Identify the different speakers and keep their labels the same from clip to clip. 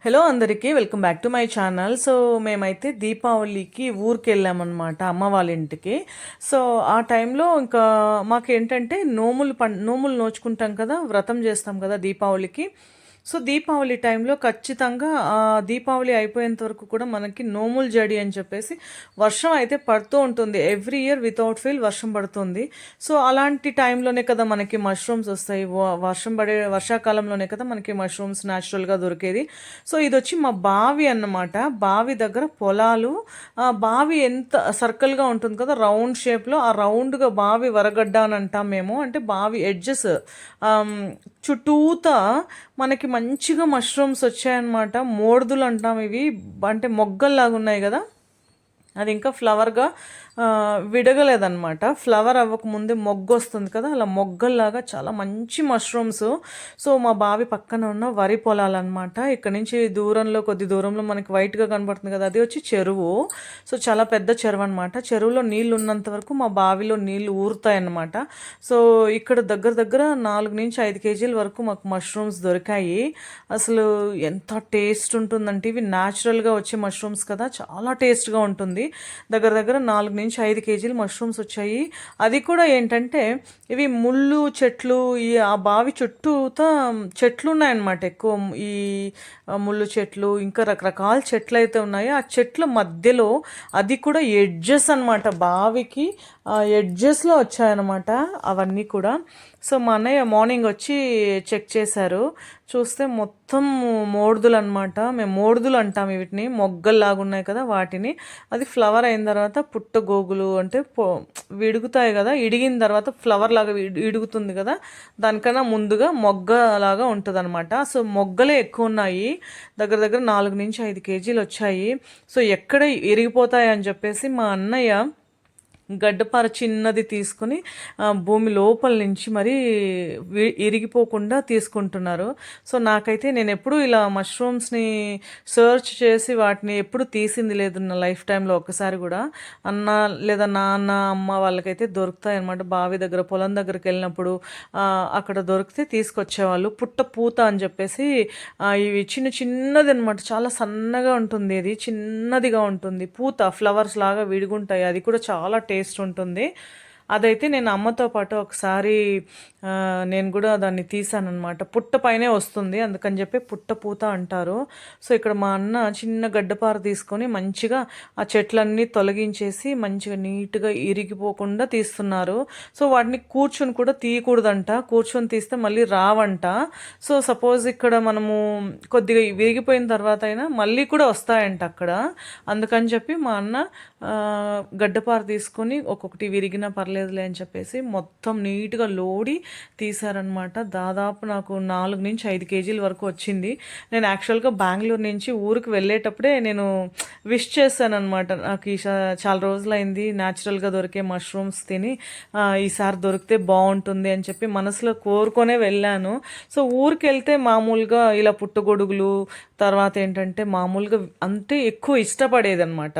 Speaker 1: Hello అందరికీ welcome back to my channel. So మేమైతే దీపావళికి ఊరికి వెళ్ళామన్నమాట అమ్మ వాళ్ళ ఇంటికి. సో ఆ టైంలో ఇంకా మాకేంటంటే నోములు నోచుకుంటాం కదా, వ్రతం చేస్తాం కదా దీపావళికి. సో దీపావళి టైంలో ఖచ్చితంగా దీపావళి అయిపోయేంత వరకు కూడా మనకి నోములు జడి అని చెప్పేసి వర్షం అయితే పడుతూ ఉంటుంది. ఎవ్రీ ఇయర్ వితౌట్ ఫెయిల్ వర్షం పడుతుంది. సో అలాంటి టైంలోనే కదా మనకి మష్రూమ్స్ వస్తాయి. వర్షాకాలంలోనే కదా మనకి మష్రూమ్స్ న్యాచురల్గా దొరికేది. సో ఇది వచ్చి మా బావి అన్నమాట. బావి దగ్గర పొలాలు. బావి ఎంత సర్కిల్గా ఉంటుంది కదా, రౌండ్ షేప్లో. ఆ రౌండ్గా బావి వరగడ్డ అని అంటాం మేము. అంటే బావి ఎడ్జెస్ చుట్టూతా మనకి మంచిగా మష్రూమ్స్ వచ్చాయన్నమాట. మోడుదులు అంటాం ఇవి. అంటే మొగ్గల్లాగా ఉన్నాయి కదా, అది ఇంకా ఫ్లవర్గా విడగలేదన్నమాట. ఫ్లవర్ అవ్వకముందే మొగ్గ వస్తుంది కదా, అలా మొగ్గల్లాగా చాలా మంచి మష్రూమ్స్. సో మా బావి పక్కన ఉన్న వరి పొలాలన్నమాట. ఇక్కడ నుంచి కొద్ది దూరంలో మనకి వైట్గా కనబడుతుంది కదా, అది వచ్చి చెరువు. సో చాలా పెద్ద చెరువు అనమాట. చెరువులో నీళ్ళు ఉన్నంత వరకు మా బావిలో నీళ్ళు ఊరుతాయి అన్నమాట. సో ఇక్కడ దగ్గర దగ్గర 4 నుంచి 5 కేజీల వరకు మాకు మష్రూమ్స్ దొరికాయి. అసలు ఎంత టేస్ట్ ఉంటుందంటే, ఇవి న్యాచురల్గా వచ్చే మష్రూమ్స్ కదా, చాలా టేస్ట్గా ఉంటుంది. దగ్గర దగ్గర 4 నుంచి 5 కేజీలు మష్రూమ్స్ వచ్చాయి. అది కూడా ఏంటంటే ఇవి ముళ్ళు చెట్లు, ఆ బావి చుట్టూతా చెట్లు ఉన్నాయన్నమాట. ఎక్కువ ఈ ముళ్ళు చెట్లు, ఇంకా రకరకాల చెట్లు అయితే ఉన్నాయి. ఆ చెట్ల మధ్యలో అది కూడా ఎడ్జెస్ అనమాట, బావికి ఎడ్జెస్లో వచ్చాయన్నమాట అవన్నీ కూడా. సో మా అన్నయ్య మార్నింగ్ వచ్చి చెక్ చేశారు. చూస్తే మొత్తం మోడుదులు అనమాట. మేము మోడుదులు అంటాం వీటిని, మొగ్గల్లాగా ఉన్నాయి కదా వాటిని. అది ఫ్లవర్ అయిన తర్వాత పుట్టగోగులు అంటే విడుగుతాయి కదా, ఇడిగిన తర్వాత ఫ్లవర్ లాగా ఇడుగుతుంది కదా, దానికన్నా ముందుగా మొగ్గలాగా ఉంటుంది అనమాట. సో మొగ్గలే ఎక్కువ ఉన్నాయి. దగ్గర దగ్గర 4 నుంచి 5 కేజీలు వచ్చాయి. సో ఎక్కడ ఇరిగిపోతాయి అని చెప్పేసి మా అన్నయ్య గడ్డపార చిన్నది తీసుకుని భూమి లోపల నుంచి మరి ఇరిగిపోకుండా తీసుకుంటున్నారు. సో నాకైతే నేను ఎప్పుడూ ఇలా మష్రూమ్స్ని సర్చ్ చేసి వాటిని ఎప్పుడు తీసింది లేదు నా లైఫ్ టైంలో ఒక్కసారి కూడా. అన్న లేదా నాన్న అమ్మ వాళ్ళకైతే దొరుకుతాయి అన్నమాట. బావి దగ్గర పొలం దగ్గరికి వెళ్ళినప్పుడు అక్కడ దొరికితే తీసుకొచ్చేవాళ్ళు. పుట్ట పూత అని చెప్పేసి ఇవి చిన్నది అనమాట. చాలా సన్నగా ఉంటుంది, అది చిన్నదిగా ఉంటుంది. పూత ఫ్లవర్స్ లాగా విడిగుంటాయి. అది కూడా చాలా టేస్ట్ ఉంటుంది. అదైతే నేను అమ్మతో పాటు ఒకసారి నేను కూడా దాన్ని తీసానమాట. పుట్ట పైనే వస్తుంది, అందుకని చెప్పి పుట్ట పూత అంటారు. సో ఇక్కడ మా అన్న చిన్న గడ్డపార తీసుకొని మంచిగా ఆ చెట్లన్నీ తొలగించేసి మంచిగా నీట్గా ఇరిగిపోకుండా తీస్తున్నారు. సో వాటిని కూర్చొని కూడా తీయకూడదంట, కూర్చొని తీస్తే మళ్ళీ రావంట. సో సపోజ్ ఇక్కడ మనము కొద్దిగా విరిగిపోయిన తర్వాత అయినా మళ్ళీ కూడా వస్తాయంట అక్కడ. అందుకని చెప్పి మా అన్న గడ్డపార తీసుకొని ఒక్కొక్కటి విరిగినా పర్లేదులే అని చెప్పేసి మొత్తం నీట్గా లోడి తీశారనమాట. దాదాపు నాకు 4 నుంచి 5 కేజీల వరకు వచ్చింది. నేను యాక్చువల్గా బెంగళూరు నుంచి ఊరికి వెళ్ళేటప్పుడే నేను విష్ చేశానమాట. నాకు చాలా రోజులైంది న్యాచురల్గా దొరికే మష్రూమ్స్ తిని, ఈసారి దొరికితే బాగుంటుంది అని చెప్పి మనసులో కోరుకొనే వెళ్ళాను. సో ఊరికి వెళ్తే మామూలుగా ఇలా పుట్టగొడుగులు, తర్వాత ఏంటంటే మామూలుగా అంటే ఎక్కువ ఇష్టపడేది అనమాట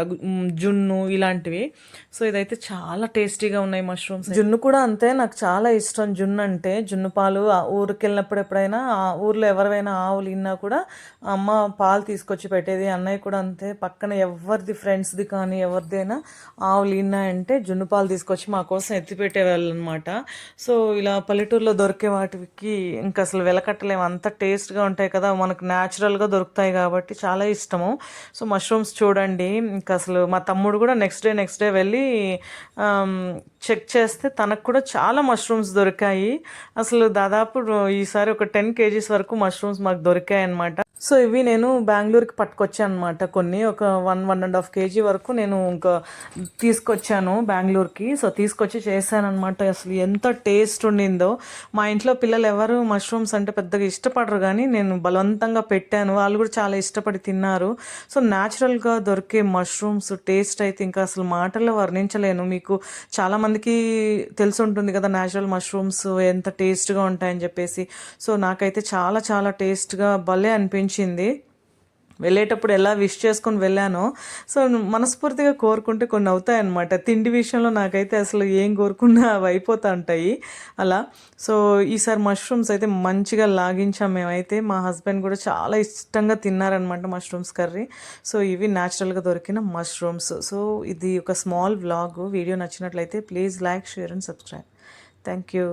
Speaker 1: జున్ను ఇలాంటివి. సో ఇదైతే చాలా టేస్టీగా ఉన్నాయి మష్రూమ్స్. జున్ను కూడా అంతే, నాకు చాలా ఇష్టం జున్ను అంటే. జున్ను పాలు ఊరికి వెళ్ళినప్పుడు ఎప్పుడైనా ఆ ఊర్లో ఎవరైనా ఆవులు ఇన్నా కూడా అమ్మ పాలు తీసుకొచ్చి పెట్టేది. అన్నయ్య కూడా అంతే. పక్కన ఎవరిది ఫ్రెండ్స్ది కానీ ఎవరిదైనా ఆవులు ఇన్నాయంటే జున్ను పాలు తీసుకొచ్చి మా కోసం ఎత్తిపెట్టేవాళ్ళు అనమాట. సో ఇలా పల్లెటూరులో దొరికే వాటికి ఇంకా అసలు వెలకట్టలేము, అంత టేస్ట్గా ఉంటాయి కదా, మనకు న్యాచురల్గా దొరుకుతాయి కాబట్టి చాలా ఇష్టము. సో మష్రూమ్స్ చూడండి, ఇంకా అసలు మా తమ్ముడు కూడా నెక్స్ట్ డే వెళ్ళి చెక్ చేస్తే తనకు కూడా చాలా మష్రూమ్స్ దొరికాయి. అసలు దాదాపు ఈసారి ఒక 10 కేజీస్ వరకు మష్రూమ్స్ మాకు దొరికాయి అన్నమాట. సో ఇవి నేను బెంగళూరుకి పట్టుకొచ్చాను అనమాట. కొన్ని ఒక 1.5 కేజీ వరకు నేను ఇంకా తీసుకొచ్చాను బెంగళూరుకి. సో తీసుకొచ్చి చేశానమాట. అసలు ఎంత టేస్ట్ ఉండిందో. మా ఇంట్లో పిల్లలు ఎవరు మష్రూమ్స్ అంటే పెద్దగా ఇష్టపడరు, కానీ నేను బలవంతంగా పెట్టాను, వాళ్ళు కూడా చాలా ఇష్టపడి తిన్నారు. సో న్యాచురల్గా దొరికే మష్రూమ్స్ టేస్ట్ అయితే ఇంకా అసలు మాటల్లో వర్ణించలేను. మీకు చాలామందికి తెలిసి ఉంటుంది కదా న్యాచురల్ మష్రూమ్స్ ఎంత టేస్ట్గా ఉంటాయని చెప్పేసి. సో నాకైతే చాలా చాలా టేస్ట్గా భలే అనిపించింది. వెళ్ళేటప్పుడు ఎలా విష్ చేసుకొని వెళ్ళానో, సో మనస్ఫూర్తిగా కోరుకుంటే కొన్ని అవుతాయన్నమాట. తిండి విషయంలో నాకైతే అసలు ఏం కోరుకున్నా అవి అయిపోతూ ఉంటాయి అలా. సో ఈసారి మష్రూమ్స్ అయితే మంచిగా లాగించాం మేమైతే. మా హస్బెండ్ కూడా చాలా ఇష్టంగా తిన్నారనమాట మష్రూమ్స్ కర్రీ. సో ఇవి న్యాచురల్గా దొరికిన మష్రూమ్స్. సో ఇది ఒక స్మాల్ వ్లాగ్. వీడియో నచ్చినట్లయితే please like, share and subscribe. Thank you.